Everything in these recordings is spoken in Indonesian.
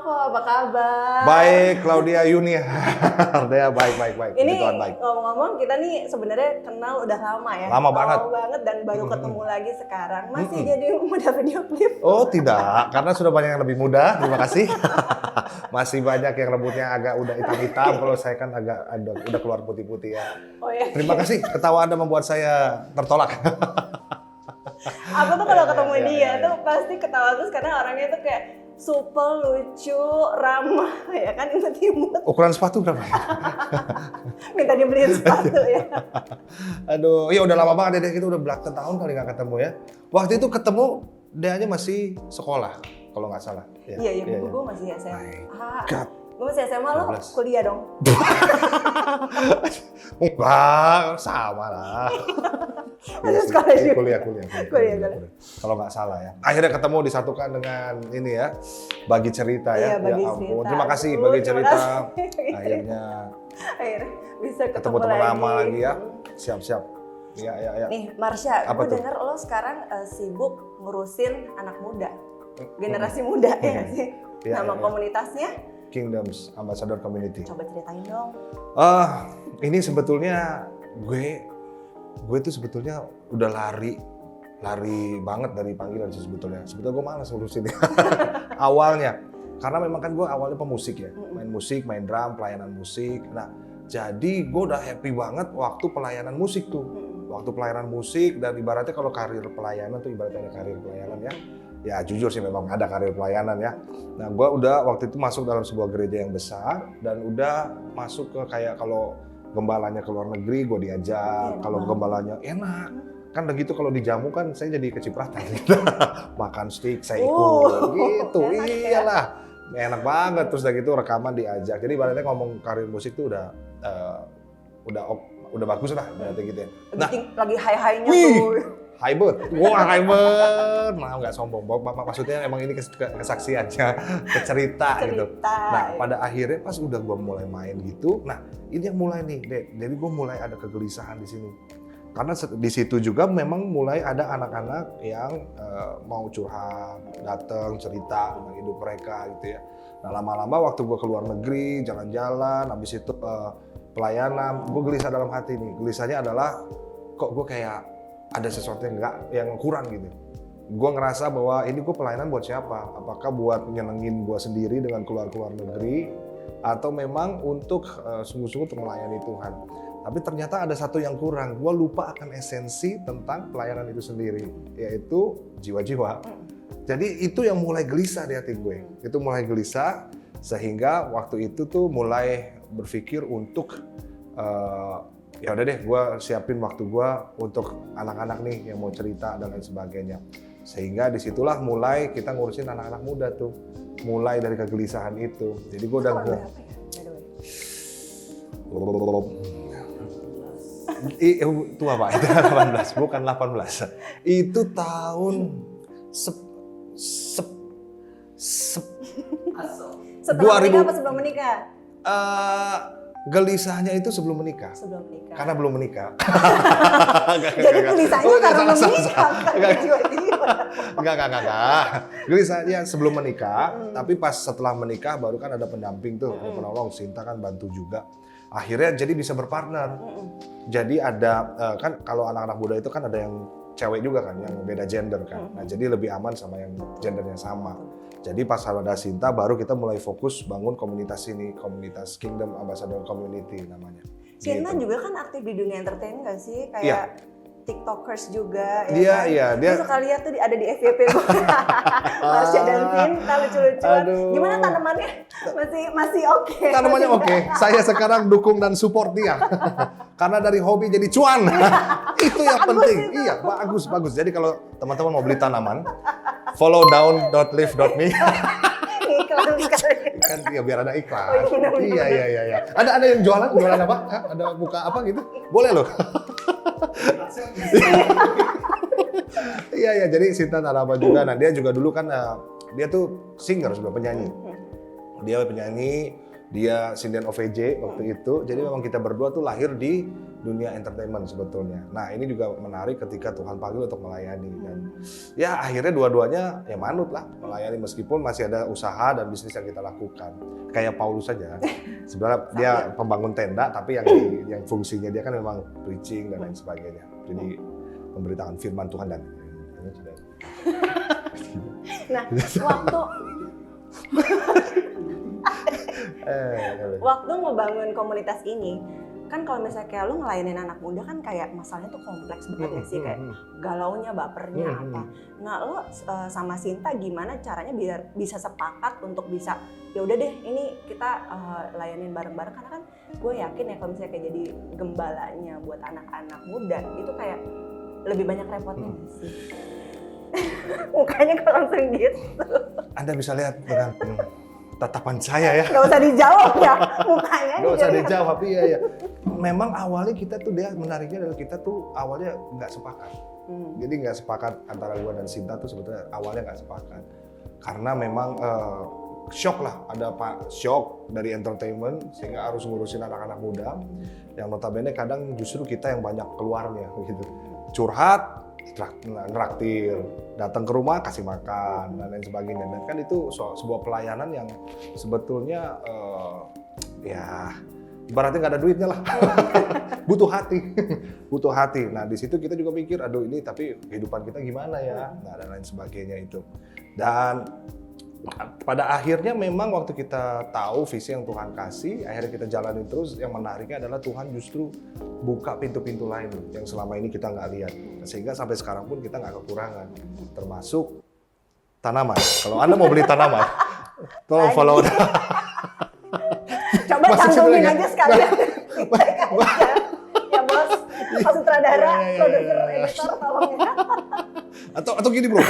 Novo, apa kabar? Baik, Claudia Yunia. Ardea baik. Ini Betulan baik. ngomong-ngomong kita nih sebenarnya kenal udah lama ya. Lama banget. Lama banget dan baru ketemu lagi sekarang. Masih jadi muda video klip. Oh tidak, karena sudah banyak yang lebih muda. Terima kasih. Masih banyak yang rambutnya agak udah hitam-hitam. Kalau saya kan udah keluar putih-putih ya. Oh ya. Terima kasih. Ketawa Anda membuat saya tertolak. Aku tuh kalau ketemu dia tuh pasti ketawa terus karena orangnya tuh kayak super lucu, ramah ya kan, imut-imut. Ukuran sepatu berapa? Minta dibeliin sepatu ya. Aduh, iya udah lama banget ya, kita udah belasan tahun kali nggak ketemu ya. Waktu itu ketemu, dia masih sekolah, kalau nggak salah. Iya, gue masih SMA. God. Gue masih SMA, lo 12. kuliah dong? Enggak, sama lah. Masih sekolah juga? Kuliah. Kalau nggak salah ya. Akhirnya ketemu disatukan dengan ini ya, bagi cerita Iya, ya. bagi Ya ampun, cerita. terima kasih Aduh, bagi terima cerita. kasih. Akhirnya Bisa ketemu teman lama lagi ya. Siap. Ya. Nih, Marsha, Apa gue tuh? denger lo sekarang sibuk ngurusin anak muda, generasi muda ya nggak sih? Iya, Nama iya. komunitasnya, Kingdoms Ambassador Community. coba ceritain dong. Ini sebetulnya gue tuh sebetulnya udah lari banget dari panggilan sih sebetulnya. Sebetulnya gue malas ngurusin awalnya. Karena memang kan gue awalnya pemusik ya. Main musik, main drum, pelayanan musik. Nah, jadi gue udah happy banget waktu pelayanan musik tuh. Waktu pelayanan musik dan ibaratnya kalau karir pelayanan tuh ibaratnya ada karir pelayanan ya. Ya jujur sih memang ada karir pelayanan ya. Nah gue udah waktu itu masuk dalam sebuah gereja yang besar dan udah masuk ke kayak kalau gembalanya ke luar negeri gue diajak, kalau gembalanya enak. Kan begitu kalau dijamu kan saya jadi kecipratan. Makan steak saya ikut gitu, enak ya. iyalah. Enak banget, terus udah gitu rekaman diajak. Jadi ibaratnya ngomong karir musik tuh udah bagus lah berarti gitu ya. Nah, Lagi high-high-nya wih. tuh. High bird, wah high bird, nah nggak sombong, maksudnya emang ini kesaksiannya, kecerita gitu. Nah pada akhirnya pas udah gue mulai main gitu, nah ini yang mulai nih, jadi gue mulai ada kegelisahan di sini. Karena di situ juga memang mulai ada anak-anak yang mau curhat, datang cerita tentang hidup mereka gitu ya. Nah lama-lama waktu gue keluar negeri, jalan-jalan, habis itu pelayanan, gue gelisah dalam hati nih. Gelisahnya adalah kok gue kayak ada sesuatu yang kurang gitu. Gue ngerasa bahwa ini gue pelayanan buat siapa? Apakah buat nyenengin gue sendiri dengan keluar negeri, atau memang untuk sungguh-sungguh untuk melayani Tuhan? Tapi ternyata ada satu yang kurang. Gue lupa akan esensi tentang pelayanan itu sendiri, yaitu jiwa-jiwa. Jadi itu yang mulai gelisah di hati gue. Itu mulai gelisah sehingga waktu itu tuh mulai berpikir untuk ya udah deh, gue siapin waktu gue untuk anak-anak nih yang mau cerita dan lain sebagainya. Sehingga disitulah mulai kita ngurusin anak-anak muda tuh, mulai dari kegelisahan itu. Jadi gue udah Berapa ya, by the way? tua pak, itu 18, bukan 18. Itu tahun Setelah 2000. menikah apa sebelum menikah? Gelisahnya itu sebelum menikah. Sebelum menikah. Karena belum menikah. Jadi gelisahnya karena belum menikah, bukan jiwa-jiwa. Enggak. Gelisahnya sebelum menikah, tapi pas setelah menikah baru kan ada pendamping tuh, ada penolong, Sinta kan bantu juga. Akhirnya jadi bisa berpartner. Jadi ada kan kalau anak-anak muda itu kan ada yang cewek juga kan, yang beda gender kan. Nah jadi lebih aman sama yang gendernya sama. Jadi pas ada Sinta baru kita mulai fokus bangun komunitas ini, komunitas Kingdom Ambassador Community namanya. Sinta Gitu. juga kan aktif di dunia entertain nggak sih? Kayak Iya. TikTokers juga ya Iya, kan? iya, dia- Gue suka lihat tuh ada di FYP gue. Marsha dan Sinta lucu-lucuan. Aduh. Gimana tanamannya? Masih oke. Tanamannya oke. Saya sekarang dukung dan support dia. Karena dari hobi jadi cuan. Itu yang penting. itu. Iya, bagus. Jadi kalau teman-teman mau beli tanaman, follow down.live.me. Iklan sekali. Kan ya biar ada iklan. Oh, benar. Iya. Ada yang jualan apa? Hah? Ada buka apa gitu? Boleh loh. Iya, jadi Sinta Taraba juga. Nah, dia juga dulu kan dia tuh singer, sudah penyanyi. Dia penyanyi, Dia sinden OVJ waktu itu. Jadi memang kita berdua tuh lahir di dunia entertainment sebetulnya. Nah ini juga menarik ketika Tuhan panggil untuk melayani. Dan ya akhirnya dua-duanya ya manut lah melayani meskipun masih ada usaha dan bisnis yang kita lakukan. Kayak Paulus saja. Sebenarnya dia pembangun tenda tapi yang fungsinya dia kan memang preaching dan lain sebagainya. Jadi memberitakan firman Tuhan dan ini sudah. Nah, waktu ngebangun komunitas ini, kan kalau misalnya kayak lu ngelayanin anak muda kan kayak masalahnya tuh kompleks banget ya sih, kayak galaunya, bapernya apa. Nah, lo sama Sinta gimana caranya biar bisa sepakat untuk bisa ya udah deh ini kita layanin bareng-bareng, karena kan gue yakin ya kalau misalnya kayak jadi gembalanya buat anak-anak muda itu kayak lebih banyak repotnya nggak sih? Mukanya kok langsung gitu. Anda bisa lihat dengan tatapan saya ya. Gak usah dijawab ya, mukanya. Gak usah dijawab, iya ya. Memang awalnya kita tuh menariknya adalah kita tuh awalnya nggak sepakat. Jadi nggak sepakat antara gua dan Sinta tuh sebetulnya awalnya nggak sepakat. Karena memang shock lah, ada shock dari entertainment sehingga harus ngurusin anak-anak muda. Yang notabene kadang justru kita yang banyak keluarnya gitu. Curhat, ngeraktir, datang ke rumah kasih makan dan lain sebagainya. Dan kan itu sebuah pelayanan yang sebetulnya ya ibaratnya nggak ada duitnya lah. butuh hati. Nah di situ kita juga mikir, aduh ini tapi kehidupan kita gimana ya, nah dan lain sebagainya itu. Dan pada akhirnya memang waktu kita tahu visi yang Tuhan kasih, akhirnya kita jalanin terus. Yang menariknya adalah Tuhan justru buka pintu-pintu lain yang selama ini kita nggak lihat. Sehingga sampai sekarang pun kita nggak kekurangan, termasuk tanaman. Kalau Anda mau beli tanaman, tolong follow. Coba cantumin aja sekalian. Ya bos, sutradara, produser, editor, tolong ya. Atau gini bro.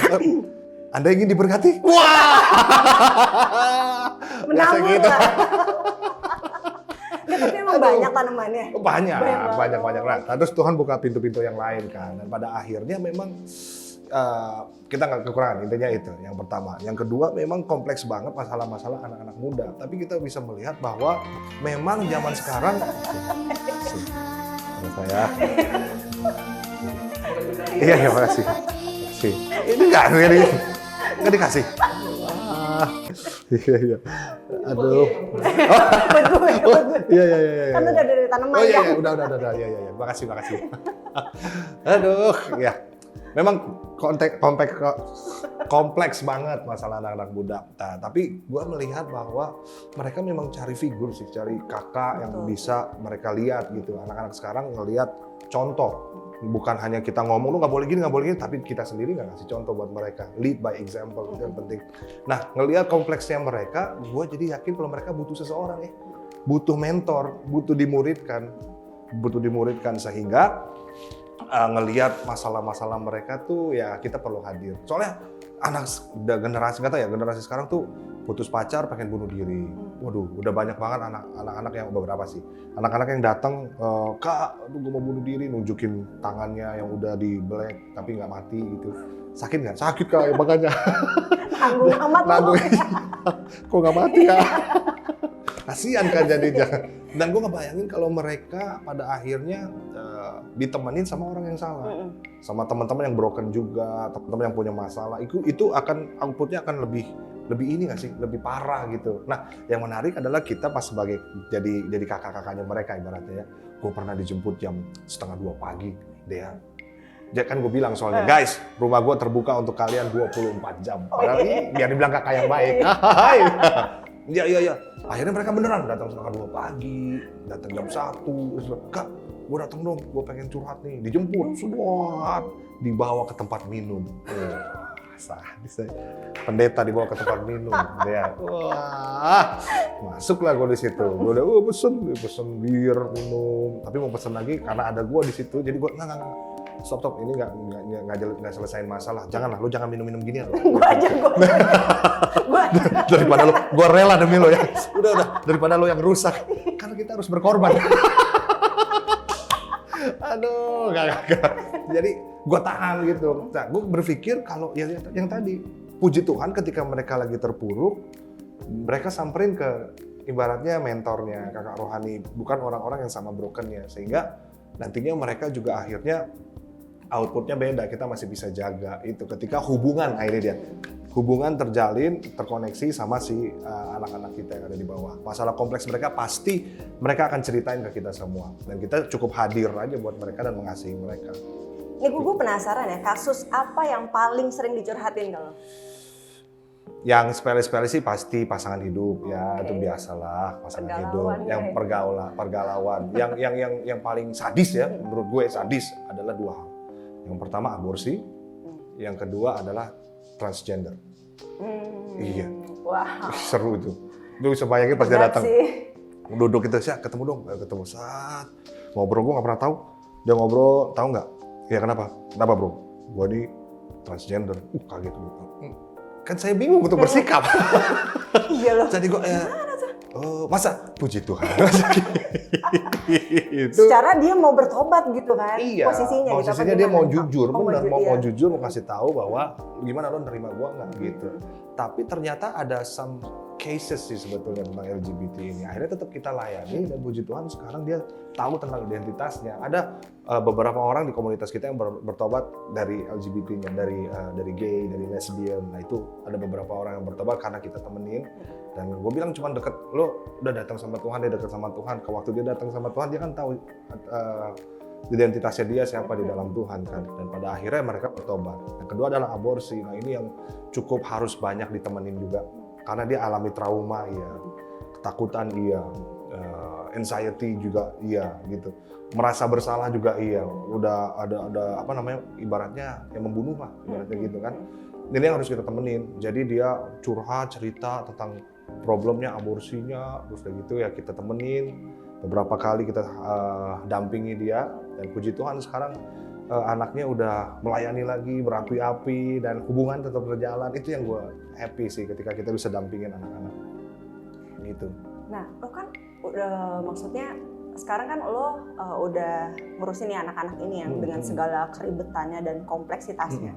Anda ingin diberkati? Wah! Menabur gitu. lah. Tapi emang banyak tanamannya. Banyak. Nah, terus Tuhan buka pintu-pintu yang lain kan. Dan pada akhirnya memang kita nggak kekurangan, intinya itu yang pertama. Yang kedua memang kompleks banget masalah-masalah anak-anak muda. Tapi kita bisa melihat bahwa memang zaman sekarang saya iya makasih. Ini nggak dikasih. Iya. Aduh. Iya. Kan udah dari tanaman. Oh iya, udah. Iya. Makasih. Aduh, ya. Memang kompleks banget masalah anak-anak muda. Nah, tapi gue melihat bahwa mereka memang cari figur sih, cari kakak yang bisa mereka lihat gitu. Anak-anak sekarang ngelihat contoh. Bukan hanya kita ngomong, lu nggak boleh gini, tapi kita sendiri nggak ngasih contoh buat mereka. Lead by example, itu yang penting. Nah, ngelihat kompleksnya mereka, gue jadi yakin kalau mereka butuh seseorang ya. Butuh mentor, butuh dimmuridkan sehingga ngelihat masalah-masalah mereka tuh ya kita perlu hadir. Soalnya generasi sekarang tuh putus pacar pengen bunuh diri. Waduh, udah banyak banget anak-anak yang beberapa sih. Anak-anak yang datang, Kak, aduh gue mau bunuh diri, nunjukin tangannya yang udah di black tapi nggak mati gitu. Sakit nggak? Sakit Kak, makanya. Tanggung amat loh. Kok nggak mati ya? Kasian kan jadinya. Dan gue ngebayangin kalau mereka pada akhirnya ditemenin sama orang yang salah, sama teman-teman yang broken juga, teman-teman yang punya masalah, itu akan outputnya akan lebih ini nggak sih, lebih parah gitu. Nah, yang menarik adalah kita pas sebagai jadi kakak-kakaknya mereka ibaratnya ya. Gue pernah dijemput jam 1:30 pagi, Dea. Jadi kan gue bilang soalnya, guys, rumah gue terbuka untuk kalian 24 jam. Padahal ini biar dibilang kakak yang baik. Iya. Akhirnya mereka beneran datang 1:30 pagi, datang jam 1. Kak, gue datang dong, gue pengen curhat nih. Dijemput, dibawa ke tempat minum. Sadis saya. Pendeta dibawa ke tempat minum. Ya. Wah, masuklah gue di situ. Gue udah pesen bir minum. Tapi mau pesen lagi karena ada gue di situ. Jadi gue nggak. Stop, ini nggak selesaiin masalah. Janganlah, lu jangan minum gini ya. Gue aja. Daripada lu, gue rela demi lu ya. Udah, daripada lu yang rusak. Karena kita harus berkorban. Aduh, gak. Jadi gue tahan gitu. Nah, gue berpikir kalau yang tadi, puji Tuhan ketika mereka lagi terpuruk, mereka samperin ke ibaratnya mentornya, kakak rohani, bukan orang-orang yang sama brokennya, sehingga nantinya mereka juga akhirnya outputnya beda, kita masih bisa jaga itu ketika hubungan, akhirnya dia hubungan terjalin, terkoneksi sama si anak-anak kita yang ada di bawah. Masalah kompleks mereka pasti mereka akan ceritain ke kita semua, dan kita cukup hadir aja buat mereka dan mengasihi mereka. Nih gue penasaran ya, kasus apa yang paling sering dicurhatin kalau? Yang sepele-sepele sih pasti pasangan hidup, ya itu biasalah pasangan hidup, yang pergaulan, yang paling sadis ya, menurut gue sadis adalah 2 hal. Yang pertama aborsi, yang kedua adalah transgender. Iya. Wah. Seru itu. Lu bisa bayangin pas dia datang. Duduk itu, ketemu dong, ketemu saat ngobrol, gue nggak pernah tahu. Dia ngobrol, tahu nggak? Ya kenapa? Kenapa bro? Gue di transgender. Kaget gue. Kan saya bingung untuk bersikap. Iya loh. Jadi gue, masa puji Tuhan. Itu. Secara dia mau bertobat gitu kan? Iya. Posisinya dia mau jujur, benar. Mau jujur, mau kasih tahu bahwa gimana lo nerima gue nggak gitu. Tapi ternyata ada some cases sih sebetulnya tentang LGBT ini. Akhirnya tetap kita layani dan puji Tuhan sekarang dia tahu tentang identitasnya. Ada beberapa orang di komunitas kita yang bertobat dari LGBT-nya, dari gay, dari lesbian. Nah itu ada beberapa orang yang bertobat karena kita temenin. Dan gue bilang cuma deket, lo udah datang sama Tuhan, dia deket sama Tuhan. Waktu dia datang sama Tuhan, dia kan tahu identitasnya dia siapa di dalam Tuhan kan. Dan pada akhirnya mereka bertobat. Yang kedua adalah aborsi. Nah ini yang cukup harus banyak ditemenin juga. Karena dia alami trauma, iya. Ketakutan, iya. Anxiety juga, iya gitu. Merasa bersalah juga, iya. Udah ada apa namanya, ibaratnya yang membunuh lah, ibaratnya gitu kan. Ini yang harus kita temenin. Jadi dia curhat, cerita tentang problemnya, aborsinya, terus kayak gitu ya kita temenin. Beberapa kali kita dampingi dia, dan puji Tuhan sekarang anaknya udah melayani lagi, berapi-api, dan hubungan tetap berjalan. Itu yang gue happy sih ketika kita bisa dampingin anak-anak. Gitu. Nah, lo kan udah, maksudnya sekarang kan lo udah ngurusin nih anak-anak ini yang dengan segala keribetannya dan kompleksitasnya.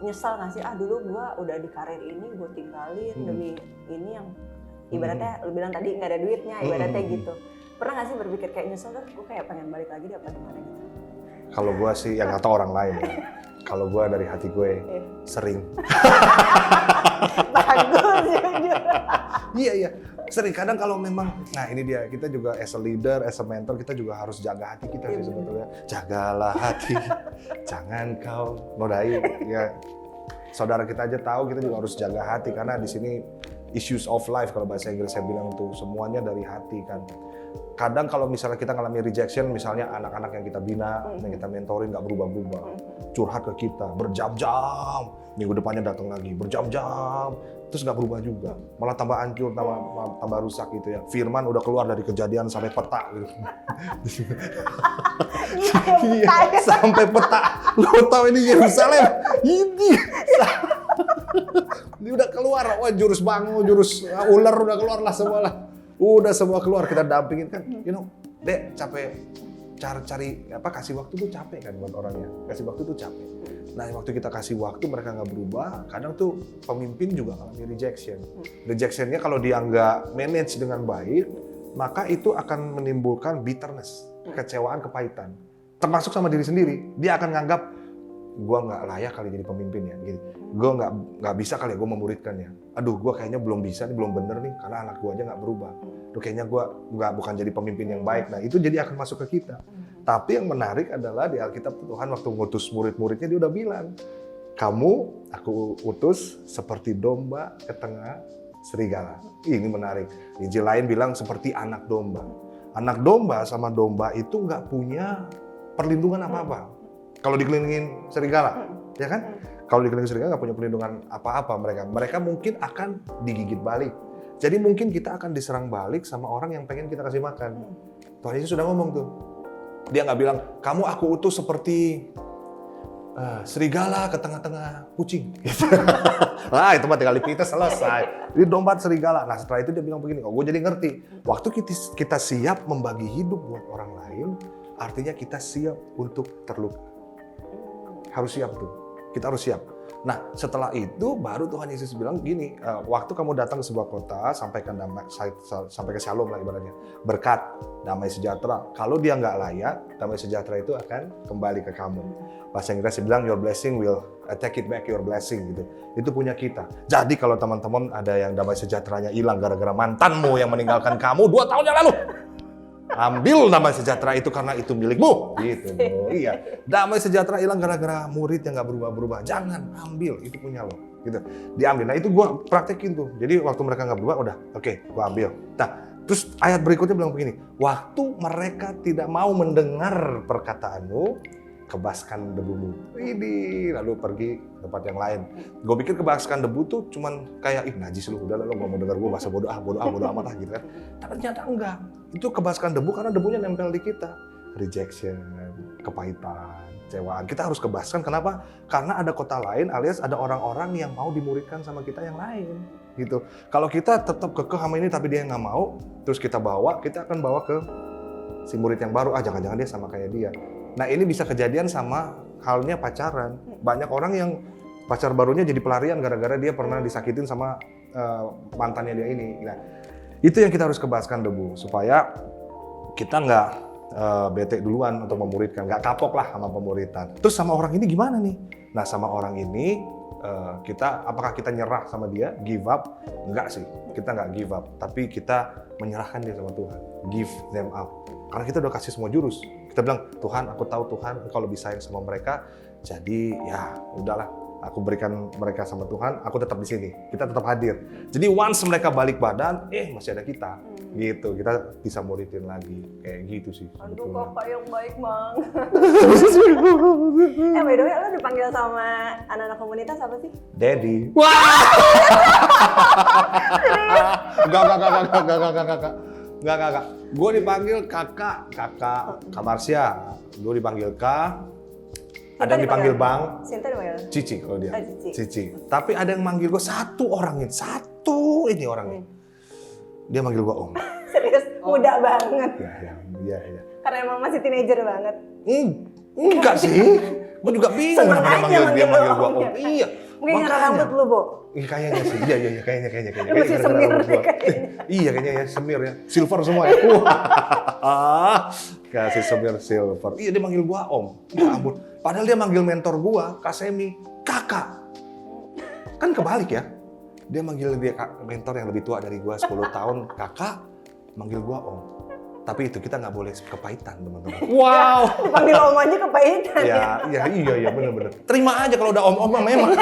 Nyesal nggak sih, dulu gue udah di karir ini gue tinggalin demi ini yang ibaratnya lo bilang tadi nggak ada duitnya, ibaratnya gitu. Pernah nggak sih berpikir kayak nyesel tuh, gue kayak pengen balik lagi deh apa gimana gitu? Kalau gue sih yang kata orang lain ya. Kalau gue dari hati gue sering. Bagus jujur. Iya sering. Kadang kalau memang, nah ini dia, kita juga as a leader, as a mentor, kita juga harus jaga hati kita sih sebetulnya. Jagalah hati, jangan kau nodai. Ya, saudara kita aja tahu, kita juga harus jaga hati karena di sini issues of life kalau bahasa Inggris saya bilang tuh semuanya dari hati kan. Kadang kalau misalnya kita ngalami rejection, misalnya anak-anak yang kita bina, yang kita mentorin nggak berubah-ubah, curhat ke kita berjam-jam, minggu depannya datang lagi berjam-jam, terus nggak berubah juga, malah tambah hancur, tambah rusak gitu ya. Firman udah keluar dari Kejadian sampai peta gitu. Iya, sampai peta. Lo tahu ini Yerusalem? Ini udah keluar, wah jurus bangun, jurus ular udah keluar lah semua lah. Udah semua keluar, kita dampingin kan, Dek capek cari kasih waktu tuh capek kan buat orangnya, kasih waktu tuh capek. Nah waktu kita kasih waktu mereka nggak berubah, kadang tuh pemimpin juga ngalami rejection. Rejectionnya kalau dia nggak manage dengan baik, maka itu akan menimbulkan bitterness, kecewaan, kepahitan. Termasuk sama diri sendiri, dia akan nganggap gue nggak layak kali jadi pemimpin ya, gitu. Gue nggak bisa kali ya gue memuridkan ya. Aduh, gue kayaknya belum bisa nih, belum bener nih, karena anak gue aja nggak berubah. Aduh, kayaknya gue bukan jadi pemimpin yang baik. Nah, itu jadi akan masuk ke kita. Tapi yang menarik adalah di Alkitab Tuhan waktu ngutus murid-muridnya dia udah bilang, kamu aku utus seperti domba ke tengah serigala. Ini menarik. Injil lain bilang seperti anak domba. Anak domba sama domba itu nggak punya perlindungan apa-apa. Kalau dikelilingin serigala, ya kan? Kalau dikelilingin serigala nggak punya perlindungan apa-apa mereka. Mereka mungkin akan digigit balik. Jadi mungkin kita akan diserang balik sama orang yang pengen kita kasih makan. Tuhan Yesus sudah ngomong tuh. Dia nggak bilang, kamu aku utus seperti serigala ke tengah-tengah kucing. Nah itu mah tinggal dipita selesai. Ini domba serigala. Nah setelah itu dia bilang begini, gue jadi ngerti. Waktu kita siap membagi hidup buat orang lain, artinya kita siap untuk terluka. Harus siap tuh. Kita harus siap. Nah, setelah itu baru Tuhan Yesus bilang gini, waktu kamu datang ke sebuah kota, sampaikan damai, sampai ke shalom lah ibaratnya, berkat, damai sejahtera. Kalau dia nggak layak, damai sejahtera itu akan kembali ke kamu. Bahasa Inggrisnya bilang, your blessing will take it back your blessing gitu. Itu punya kita. Jadi kalau teman-teman ada yang damai sejahteranya hilang gara-gara mantanmu yang meninggalkan kamu 2 tahun yang lalu, ambil damai sejahtera itu karena itu milikmu, gitu. Iya, damai sejahtera hilang gara-gara murid yang nggak berubah-berubah. Jangan ambil, itu punya lo, gitu. Diambil. Nah itu gue praktekin tuh. Jadi waktu mereka nggak berubah, udah, oke, gue ambil. Nah, terus ayat berikutnya bilang begini, waktu mereka tidak mau mendengar perkataanmu, kebaskan debumu. Ini lalu pergi ke tempat yang lain. Gue pikir kebaskan debu tuh cuman kayak najis lu, udah lo gak mau denger gue bahasa bodoh amat lah gitu kan. Tapi ternyata enggak. Itu kebaskan debu karena debunya nempel di kita. Rejection, kepahitan, kecewaan. Kita harus kebaskan. Kenapa? Karena ada kota lain alias ada orang-orang yang mau dimuridkan sama kita yang lain. Gitu. Kalau kita tetap kekeh sama ini tapi dia nggak mau, terus kita bawa, kita akan bawa ke si murid yang baru. Jangan-jangan dia sama kayak dia. Nah ini bisa kejadian sama halnya pacaran. Banyak orang yang pacar barunya jadi pelarian gara-gara dia pernah disakitin sama mantannya dia ini. Nah itu yang kita harus kebaskan debu supaya kita nggak bete duluan untuk memuridkan, nggak kapok lah sama pemuridan. Terus sama orang ini gimana nih? Nah sama orang ini apakah kita nyerah sama dia, give up? Enggak sih, kita nggak give up, tapi kita menyerahkan dia sama Tuhan, give them up. Karena kita udah kasih semua jurus. Kita bilang, Tuhan, aku tahu Tuhan, kalau bisa sayang sama mereka, jadi ya udahlah, aku berikan mereka sama Tuhan, aku tetap di sini, kita tetap hadir. Jadi once mereka balik badan, masih ada kita, gitu, kita bisa muridin lagi, kayak gitu sih. Aduh, kakak yang baik banget. By the way, lo dipanggil sama anak-anak komunitas apa sih? Daddy. Wah! Enggak. Gue dipanggil kakak Marsya. Gue dipanggil Kak. Ada yang dipanggil Bang. Sinta dipanggil? Cici kalau dia. Cici. Tapi ada yang manggil gue satu orangnya. Dia manggil gue Om. Serius? Muda banget. Iya. Karena emang masih teenager banget. Enggak sih. Gue juga bingung kenapa dia manggil gue Om. Iya. Mungkin karena rambut lu, Bo. Kayaknya sih. Iya, kayaknya. Masih semir kayaknya. Iya, kayaknya ya, semir ya. Silver semua ya. Kasih semir silver. Iya, dia manggil gua Om. Ya ampun. Padahal dia manggil mentor gua, Kak Semi, Kakak. Kan kebalik ya. Dia manggil dia mentor yang lebih tua dari gua 10 tahun, Kakak, manggil gua Om. Tapi itu kita nggak boleh kepahitan, teman-teman. Wow. Panggil Om aja kepahitan ya. Iya, bener. Terima aja kalau udah Om memang.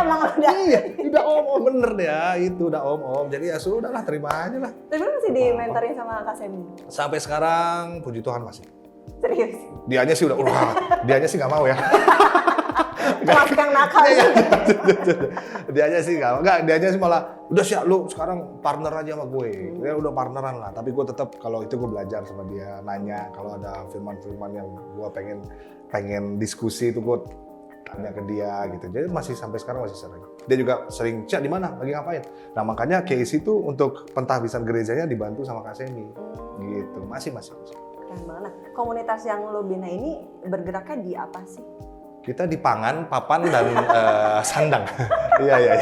Emang udah. Iya, udah Om bener deh ya, itu udah Om. Jadi ya sudahlah, terima aja lah. Tapi lu masih di-mentorin sama Kak Semi? Sampai sekarang, puji Tuhan masih. Serius? Dianya sih dianya sih nggak mau ya. Termasuk yang nakal. Dianya sih malah, udah sih lu sekarang partner aja sama gue. Ya udah partneran lah, tapi gue tetap kalau itu gue belajar sama dia, nanya kalau ada firman-firman yang gue pengen diskusi itu gue tanya ke dia gitu. Jadi masih sampai sekarang masih sering. Dia juga sering chat di mana, lagi ngapain. Nah makanya case itu untuk pentahbisan gerejanya dibantu sama Kak Semi. Gitu, masih. Keren banget. Nah, komunitas yang lo bina ini bergeraknya di apa sih? Kita di pangan, papan, dan sandang. Iya.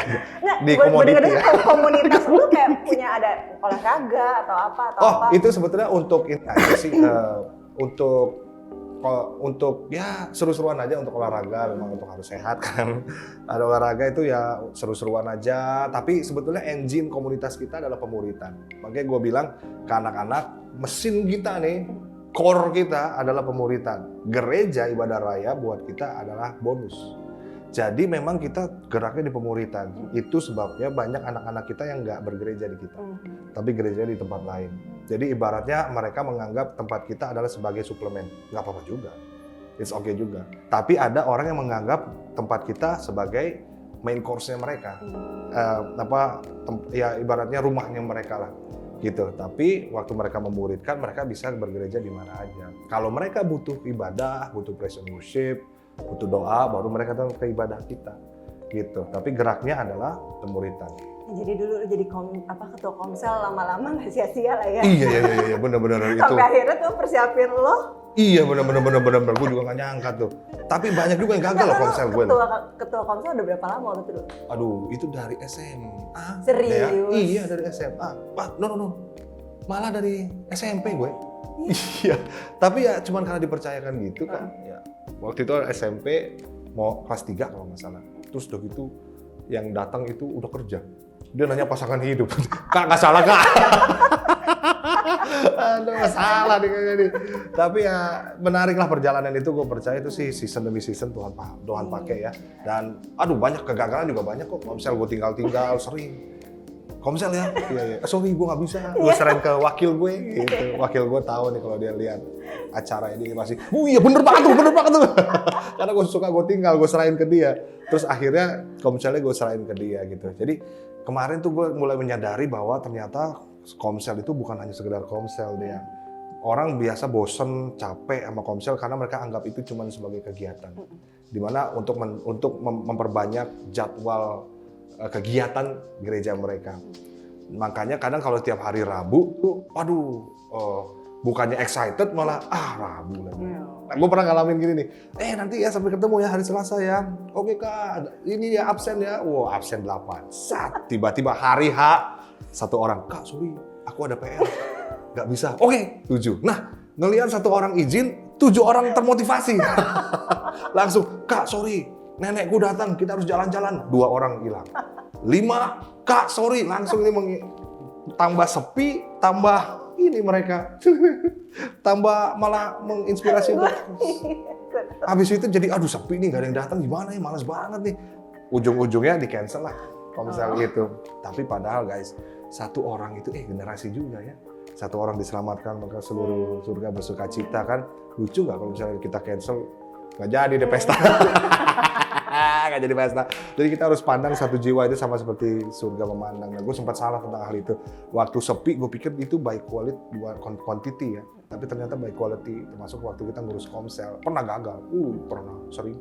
Di komoditi ya. Komunitas lu kayak punya ada olahraga atau apa? Itu sebetulnya untuk ini aja sih, untuk ya seru-seruan aja untuk olahraga, memang untuk harus sehat kan. Ada olahraga itu ya seru-seruan aja, tapi sebetulnya engine komunitas kita adalah pemuridan. Makanya gue bilang ke anak-anak, mesin kita nih, core kita adalah pemuridan. Gereja ibadah raya buat kita adalah bonus. Jadi memang kita geraknya di pemuridan. Itu sebabnya banyak anak-anak kita yang nggak bergereja di kita, tapi gereja di tempat lain. Jadi ibaratnya mereka menganggap tempat kita adalah sebagai suplemen. Nggak apa-apa juga, it's okay juga. Tapi ada orang yang menganggap tempat kita sebagai main course-nya mereka, ya ibaratnya rumahnya mereka lah. Gitu. Tapi waktu mereka memuridkan, mereka bisa bergereja di mana aja. Kalau mereka butuh ibadah, butuh praise and worship, butuh doa, baru mereka datang ke ibadah kita. Gitu. Tapi geraknya adalah pemuridan. Jadi dulu jadi ketua komsel lama-lama nggak sia-sia lah ya. Iya, benar-benar itu. Sampai akhirnya tuh persiapin lo Iya bener. Gue juga nggak nyangka tuh. Tapi banyak juga yang gagal loh komsel gue. Ketua komsel udah berapa lama waktu itu? Aduh, itu dari SMA. Serius? Ya? Iya, dari SMA. No. Malah dari SMP gue. Iya. Tapi ya cuman karena dipercayakan gitu kan. Ya. Waktu itu SMP mau kelas 3 kalau nggak salah. Terus udah gitu yang datang itu udah kerja. Dia nanya pasangan hidup. Kak, nggak salah Kak. Aduh, salah nih kayaknya nih. Tapi ya menariklah perjalanan itu, gue percaya itu sih season demi season Tuhan pakai ya. Dan aduh banyak kegagalan juga banyak kok. Komsel gue tinggal sering. Komsel ya? Iya. Sorry gue nggak bisa. Gue serahin ke wakil gue gitu. Wakil gue tahu nih kalau dia lihat acara ini masih, iya bener banget tuh. Karena gue suka gue tinggal, gue serahin ke dia. Terus akhirnya komselnya gue serahin ke dia gitu. Jadi kemarin tuh gue mulai menyadari bahwa ternyata komsel itu bukan hanya sekedar komsel dia. Orang biasa bosen, capek sama komsel karena mereka anggap itu cuma sebagai kegiatan. Dimana untuk memperbanyak jadwal kegiatan gereja mereka. Makanya kadang kalau tiap hari Rabu tuh, bukannya excited malah Rabu lagi. Nah, gue pernah ngalamin gini nih. Nanti ya sampai ketemu ya hari Selasa ya. Oke Kak, ini ya absen ya. Wow, absen 8. Tiba-tiba hari H satu orang, Kak sorry, aku ada PR. Gak bisa. Oke, 7. Nah, ngelihat satu orang izin, 7 orang termotivasi. Langsung, Kak sorry, nenekku datang, kita harus jalan-jalan. 2 orang hilang. 5, Kak sorry, langsung ini tambah sepi, tambah ini mereka. Tambah malah menginspirasi untuk. Habis itu jadi, aduh sepi nih, gak ada yang datang, gimana ya, males banget nih. Ujung-ujungnya di cancel lah komsel itu. Tapi padahal guys, satu orang itu generasi juga ya. Satu orang diselamatkan maka seluruh surga bersuka cita kan. Lucu nggak kalau misalnya kita cancel, nggak jadi deh pesta. Nggak jadi pesta. Jadi kita harus pandang satu jiwa itu sama seperti surga memandang. Nah, gue sempat salah tentang hal itu. Waktu sepi gue pikir itu by quantity ya. Tapi ternyata by quality, termasuk waktu kita ngurus komsel. Pernah gagal, pernah, sering.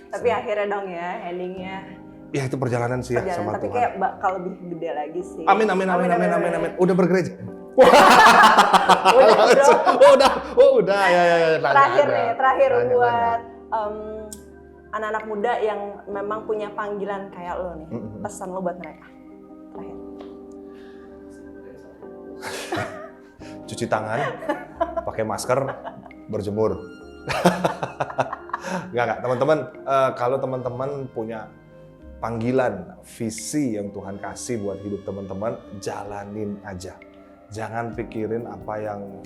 Tapi akhirnya dong ya, endingnya. Ya itu perjalanan sih ya sama tapi Tuhan. Tapi kayak bakal lebih gede lagi sih. Amin. Udah bergereja? Udah. Ya. Terakhir buat anak-anak muda yang memang punya panggilan kayak lo nih. Pesan lo buat mereka. Terakhir. Cuci tangan, pakai masker, berjemur. Enggak, teman-teman. Kalau teman-teman punya panggilan, visi yang Tuhan kasih buat hidup teman-teman, jalanin aja. Jangan pikirin apa yang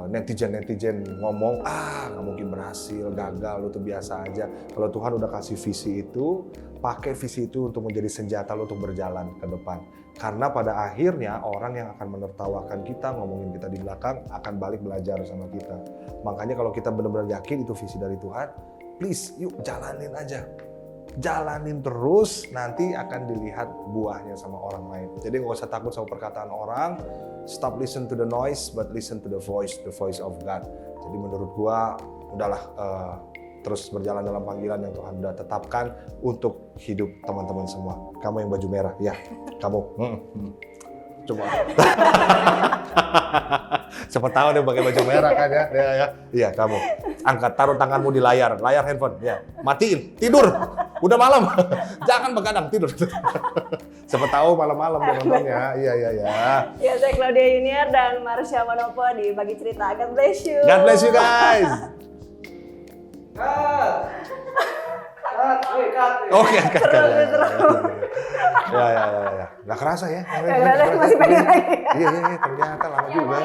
netizen ngomong, nggak mungkin berhasil, gagal, itu biasa aja. Kalau Tuhan udah kasih visi itu, pakai visi itu untuk menjadi senjata lo untuk berjalan ke depan. Karena pada akhirnya orang yang akan menertawakan kita, ngomongin kita di belakang, akan balik belajar sama kita. Makanya kalau kita benar-benar yakin itu visi dari Tuhan, please, yuk jalanin aja. Jalanin terus, nanti akan dilihat buahnya sama orang lain. Jadi nggak usah takut sama perkataan orang. Stop listen to the noise, but listen to the voice of God. Jadi menurut gua, udahlah terus berjalan dalam panggilan yang Tuhan udah tetapkan untuk hidup teman-teman semua. Kamu yang baju merah, ya, kamu. Coba. Siapa tahu dia pakai baju merah kan ya. Iya, kamu. Angkat, taruh tanganmu di layar handphone. Ya, matiin, tidur. Udah malam. Jangan begadang, tidur. Siapa tahu malam-malam dia nontonnya. Iya. Ya, saya Claudia Yuniar dan Marsha Manopo di Bagi Cerita. God bless you. God bless you guys. Oke, cut. Ya. Nggak kerasa ya. Masih pengen lagi. Iya, ternyata lama juga.